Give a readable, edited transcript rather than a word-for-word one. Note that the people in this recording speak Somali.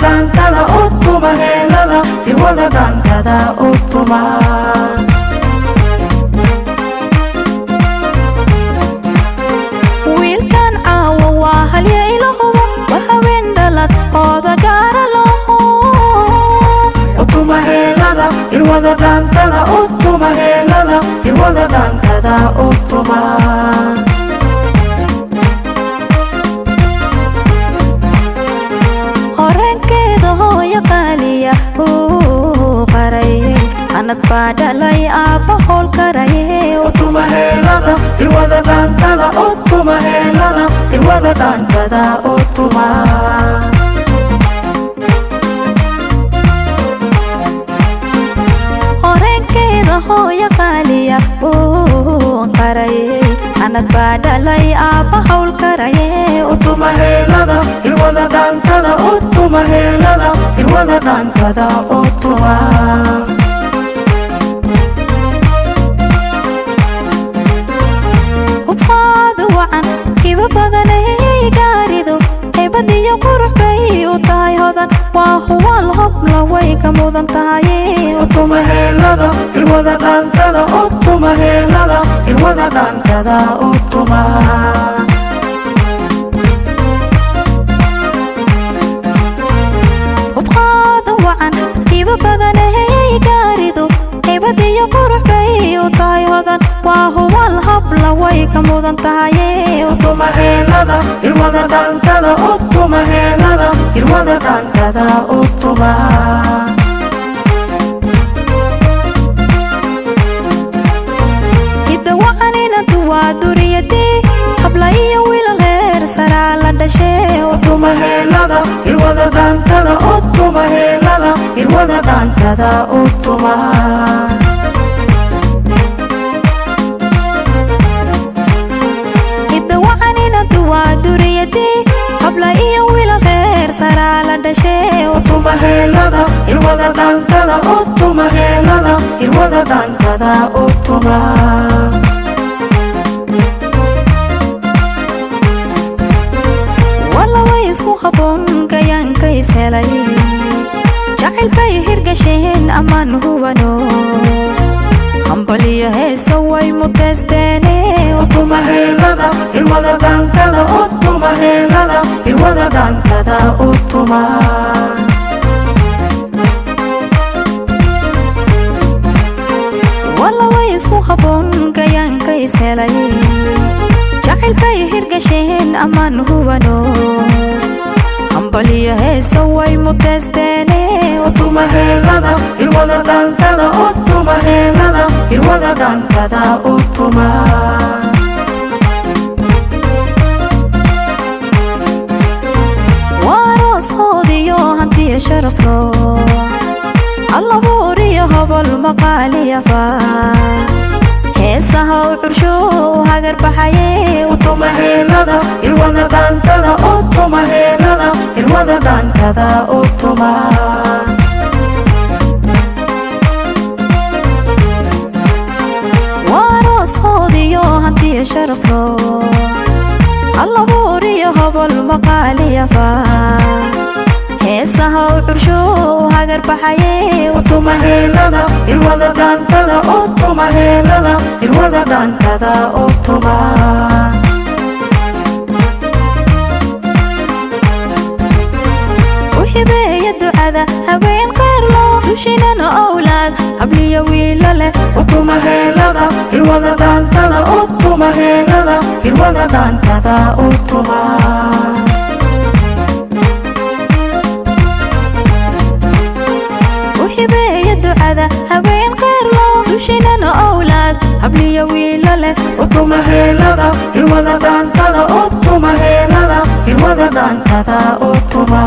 dhaantada utuma heelada hirwada dhaantada utuma wiilkan caawa waa halya ilahuba waa haween dhalad ooda gaara loho utuma heelada hirwada dhaantada utuma heelada hirwada dhaantada utuma anad baadhalay aabba howl karaye utuma heelada hirwada dhaantada utuma heelada hirwada dhaantada utuma horeenkeeda hooya qaaliya qaraye anad baadhalay aabba howl karaye utuma heelada hirwada dhaantada utuma heelada hirwada dhaantada utuma kiba badanay gaaridu heybadiyo qurux bay u tahay hodan waa huwal hobla way ka mudan tahay utuma heelada hirwada dhaantada utuma heelada hirwada dhaantada utuma hubqaada wacan kiba badanay gaaridu heybadiyo qurux bay u tahay hodan waa huwal hobla way ka mudan tahay utuma heelada hirwada dhaantada utuma heelada hirwada dhaantada utuma hidda wacaninantu waa duriyadii habla iyo wiilal heer saraa la dhashee utuma heelada hirwada dhaantada utuma heelada hirwada dhaantada utuma habla iyo wiilal heer saraa la dhashee utuma heelada hirwada dhaantada utuma heelada hirwada dhaantada utuma walla way isku qaboon gayaankays helay jacayl bay hirgasheen ammaan hubano hambaliyo heesa way mutaysteene utuma heelada hirwada dhaantada utuma heelada hirwada dhaantada utuma walla way isku qaboon gayaankays helay jacayl bay hirgasheen ammaan hubano hambaliyo heesa way mutaysteene utuma heelada hirwada dhaantada utuma heelada hirwada dhaantada utuma waaroos hoodiyo hantiya sharaflo allabuuriyo hobol maqaaliyafa heesaha u cursho hagar baxaye utuma heelada hirwada dhaantada utuma heelada hirwada dhaantada utuma waaroos hoodiyo hantiya sharaflo allabuuriyo hobol maqaaliyafa heesaha u cursho hagar baxaye utuma heelada hirwada dhaantada utuma heelada hirwada dhaantada utuma uhibeeya ducada haween khayr loo dushinana owlaad habliyo wiilo leh utuma heelada hirwada dhaantada utuma heelada hirwada dhaantada utuma uhibeeya ducada haween khayr loo dushinana owlaad habliyo wiilo leh utuma heelada hirwada dhaantada utuma heelada hirwada dhaantada utuma